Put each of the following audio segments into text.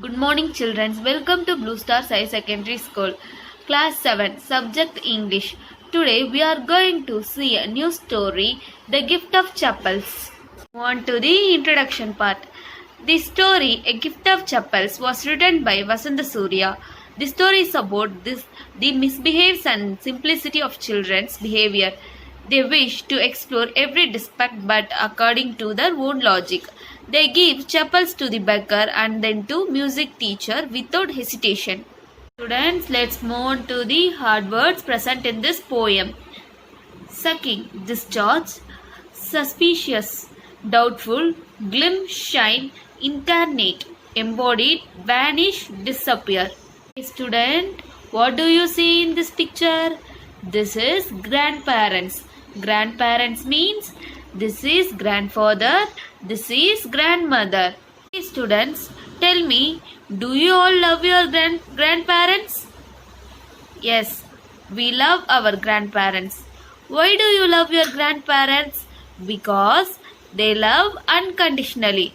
Good morning, children. Welcome to Blue Star High Secondary School, Class 7, Subject English. Today we are going to see a new story, The Gift of Chapels. On to the introduction part. The story, A Gift of Chapels, was written by Vasanta Surya. The story is about the misbehaves and simplicity of children's behavior. They wish to explore every defect but according to their own logic. They give chapels to the beggar and then to music teacher without hesitation. Students, let's move on to the hard words present in this poem. Sucking, discharge, suspicious, doubtful, glimpse, shine, incarnate, embodied, vanish, disappear. Student, what do you see in this picture? This is grandparents. Grandparents means this is grandfather, this is grandmother. Hey students, tell me, do you all love your grandparents? Yes, we love our grandparents. Why do you love your grandparents? Because they love unconditionally.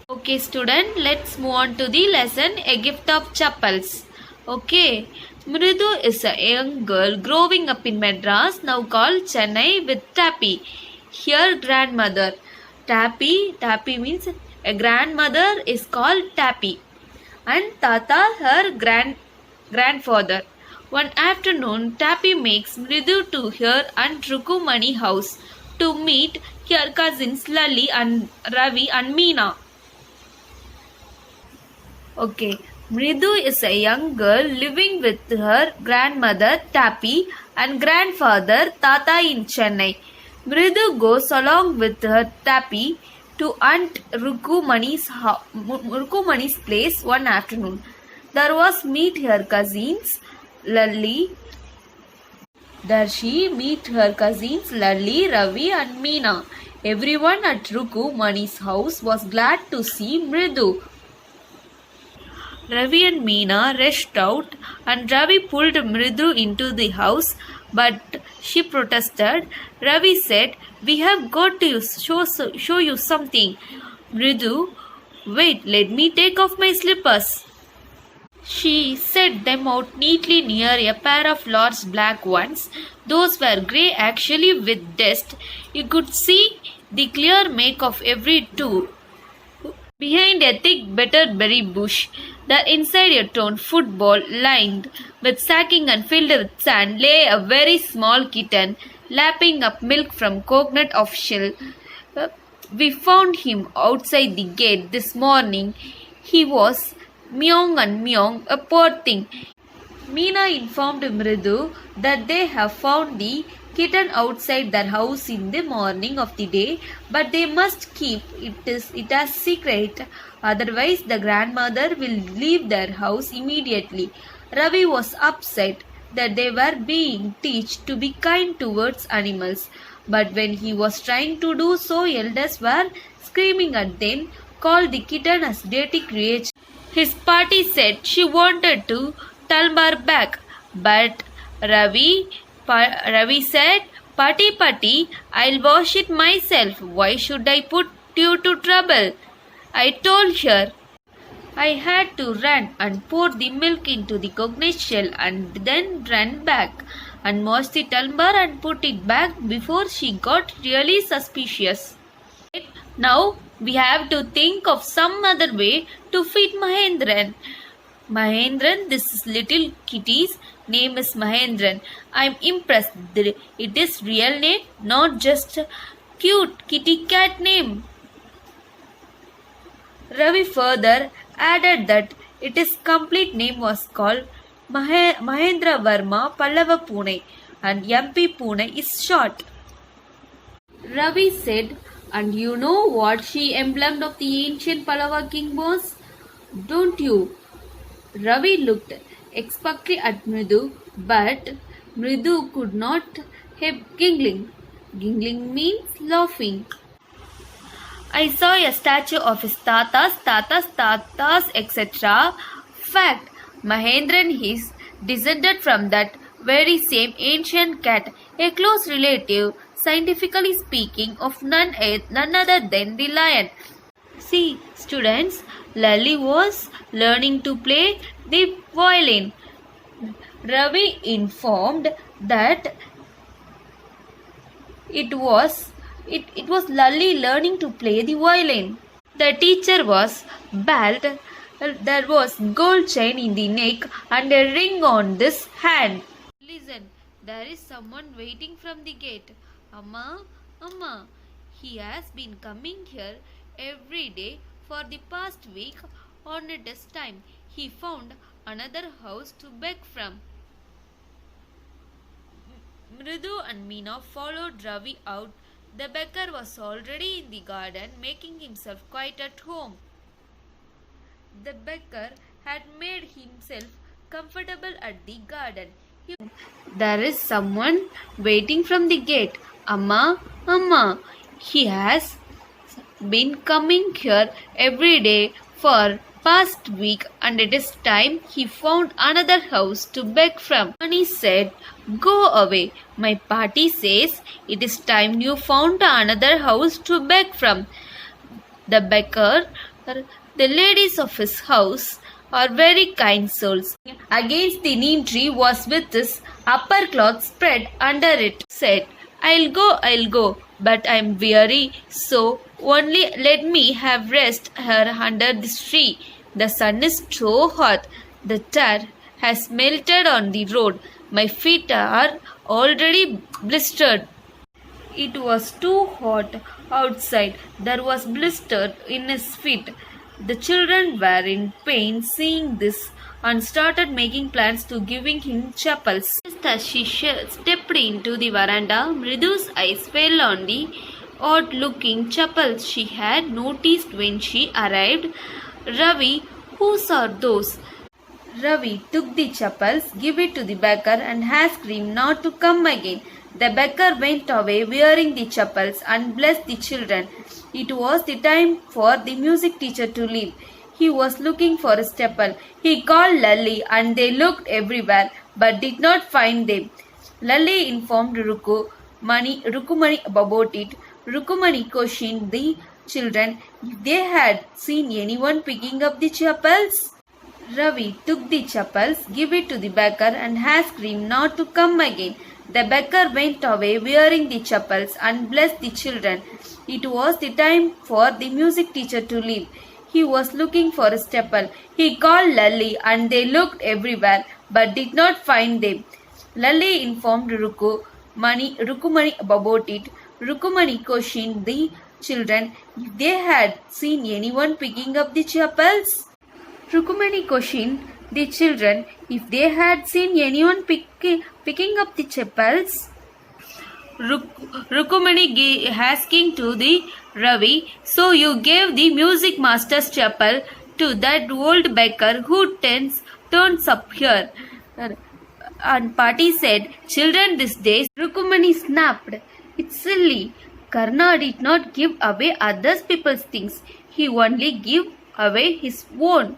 Okay student, let's move on to the lesson, A Gift of Chapels. Okay, Mridu is a young girl growing up in Madras, now called Chennai, with Tappy, her grandmother. Tappy means a grandmother is called Tappy, and Tata her grandfather. One afternoon, Tappy makes Mridu to her and Rukumani house to meet her cousins Lali and Ravi and Meena. Okay, Mridu is a young girl living with her grandmother Tappy and grandfather Tata in Chennai. Mridu goes along with her Tappy to Aunt Rukumani's place one afternoon. There was meet her cousins Lalli. There she meet her cousins Lalli, Ravi and Meena. Everyone at Rukumani's house was glad to see Mridu. Ravi and Meena rushed out and Ravi pulled Mridu into the house, but she protested. Ravi said, "We have got to show you something." Mridu, "Wait, let me take off my slippers." She set them out neatly near a pair of large black ones. Those were grey actually with dust. You could see the clear make of every toe. Behind a thick butterberry bush, there inside a torn football lined with sacking and filled with sand lay a very small kitten, lapping up milk from coconut of shell. We found him outside the gate this morning. He was meowing and meowing, a poor thing. Meena informed Mridu that they have found the kitten outside their house in the morning of the day, but they must keep it as secret, otherwise the grandmother will leave their house immediately. Ravi was upset that they were being taught to be kind towards animals, but when he was trying to do so, elders were screaming at them, called the kitten as dirty creature. His party said she wanted to Talbar back, but Ravi said, Patti, I'll wash it myself. Why should I put you to trouble? I told her I had to run and pour the milk into the coconut shell and then run back and wash the Talbar and put it back before she got really suspicious. Now we have to think of some other way to feed Mahendran. Mahendran, this little kitty's name is Mahendran. I'm impressed. It is real name, not just cute kitty cat name. Ravi further added that its complete name was called Mahendra Varma Pallava Pune, and MP Pune is short. Ravi said, "And you know what she emblem of the ancient Pallava king was? Don't you?" Ravi looked expectantly at Mridu, but Mridu could not help giggling. Giggling means laughing. "I saw a statue of his tatas, etc. Fact, Mahendran is descended from that very same ancient cat, a close relative, scientifically speaking, of none other than the lion. See, students, Lally was learning to play the violin. Ravi informed that it was Lally learning to play the violin. The teacher was bald. There was gold chain in the neck and a ring on this hand. Listen, there is someone waiting from the gate. Amma, Amma, he has been coming here every day for the past week. On this time, he found another house to beg from. Mridu and Meena followed Ravi out. The beggar was already in the garden, making himself quite at home. The beggar had made himself comfortable at the garden. There is someone waiting from the gate. Amma, Amma, he has been coming here every day for past week and it is time he found another house to beg from. Mani said, Go away. My party says it is time you found another house to beg from. The beggar, the ladies of his house are very kind souls. Against the neem tree was with his upper cloth spread under it. Said, I'll go, but I'm weary, so only let me have rest here under this tree. The sun is so hot, the tar has melted on the road. My feet are already blistered. It was too hot outside. There was blister in his feet. The children were in pain seeing this and started making plans to giving him chappals. Just as she stepped into the veranda, Mridu's eyes fell on the odd-looking chappals she had noticed when she arrived. Ravi, whose are those? Ravi took the chappals, gave it to the beggar and asked him not to come again. The beggar went away wearing the chappals and blessed the children. It was the time for the music teacher to leave. He was looking for a chapel. He called Lally and they looked everywhere but did not find them. Lally informed Rukumani about it. Rukumani questioned the children if they had seen anyone picking up the chapels. Ravi took the chappals, gave it to the beggar and asked him not to come again. The beggar went away wearing the chappals and blessed the children. It was the time for the music teacher to leave. He was looking for a chapel. He called Lally and they looked everywhere but did not find them. Lally informed Rukumani about it. Rukumani questioned the children if they had seen anyone picking up the chapels. Rukumani questioned the children if they had seen anyone picking up the chapels. Rukumani asking to the Ravi, so you gave the music master's chapel to that old beggar who turns up here. And Party said, children these days. Rukumani snapped, it's silly. Karna did not give away other people's things. He only gave away his own.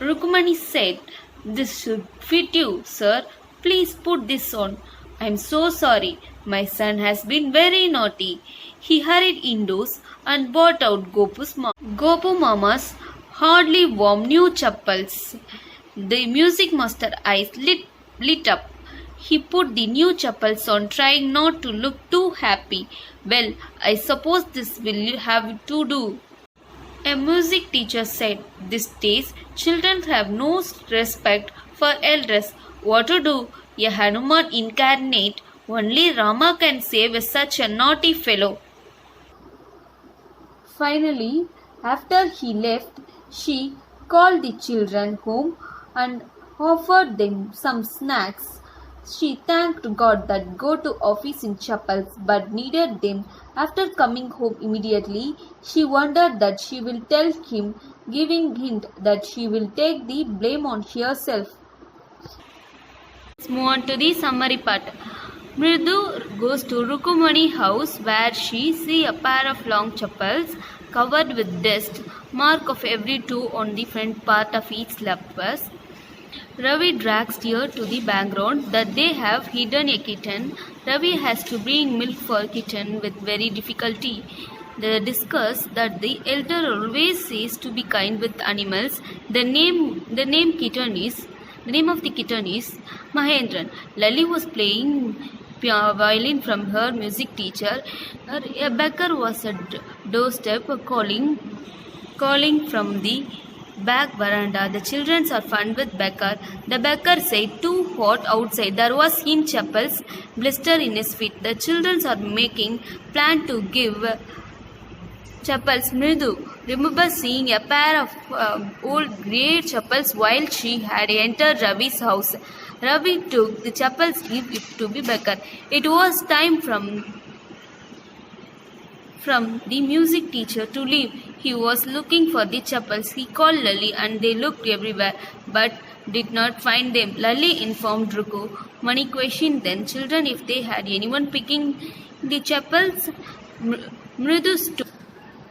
Rukumani said, this should fit you, sir. Please put this on. I am so sorry. My son has been very naughty. He hurried indoors and brought out Gopu Mama's hardly warm new chappals. The music master eyes lit up. He put the new chappals on, trying not to look too happy. Well, I suppose this will have to do. A music teacher said, these days children have no respect for elders. What to do? A Hanuman incarnate. Only Rama can save such a naughty fellow. Finally, after he left, she called the children home and offered them some snacks. She thanked God that go to office in chapels but needed them. After coming home immediately, she wondered that she will tell him, giving hint that she will take the blame on herself. Let's move on to the summary part. Mridu goes to Rukumani house where she sees a pair of long chappals covered with dust, mark of every toe on the front part of each slippers. Ravi drags her to the background that they have hidden a kitten. Ravi has to bring milk for kitten with very difficulty. They discussed that the elder always says to be kind with animals. The name of the kitten is Mahendran. Lali was playing violin from her music teacher. A beggar was at doorstep calling from the back veranda. The children are fun with beggar. The beggar said, "Too hot outside." There was in Chapel's blister in his feet. The children are making plan to give Chapels Mridu remember seeing a pair of old grey chapels while she had entered Ravi's house. Ravi took the chapels give it to be beggar. It was time from the music teacher to leave. He was looking for the chapels. He called Lali and they looked everywhere but did not find them. Lali informed Ruku. Mani questioned then children if they had anyone picking the chapels.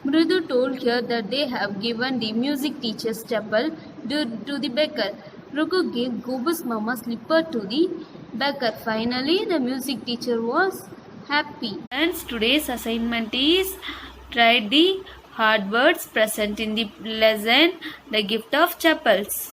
Mridu told her that they have given the music teacher's chapel to the beggar. Ruku gave Gobu's mama slipper to the beggar. Finally, the music teacher was happy. And today's assignment is write the hard words present in the lesson, the gift of chapels.